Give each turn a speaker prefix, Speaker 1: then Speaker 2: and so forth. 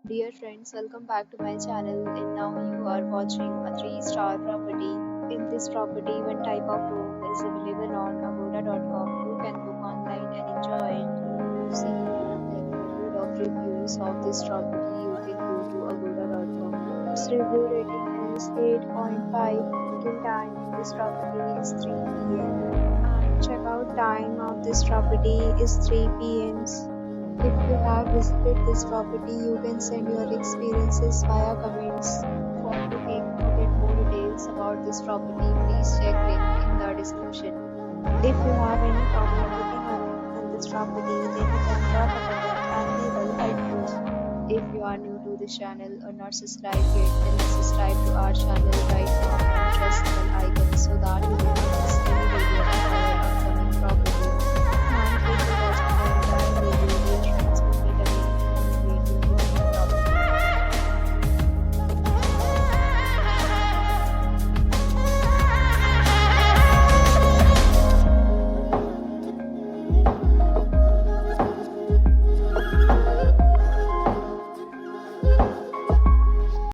Speaker 1: Dear friends, welcome back to my channel and now you are watching a 3-star property. In this property, one type of room is available on agoda.com. You can book online and enjoy it. To see more than 100 of reviews of this property, you can go to agoda.com. Its review rating is 8.5. Check-in time in this property is 3 p.m. and checkout time of this property is 3 p.m. If you have visited this property, you can send your experiences via comments. For booking or get more details about this property, please check link in the description. If you have any problem booking a room in this property, then you can drop a comment and we will help you. If you are new to this channel or not subscribed yet, then subscribe to our channel right now and press the bell icon so that you will not miss any video of our upcoming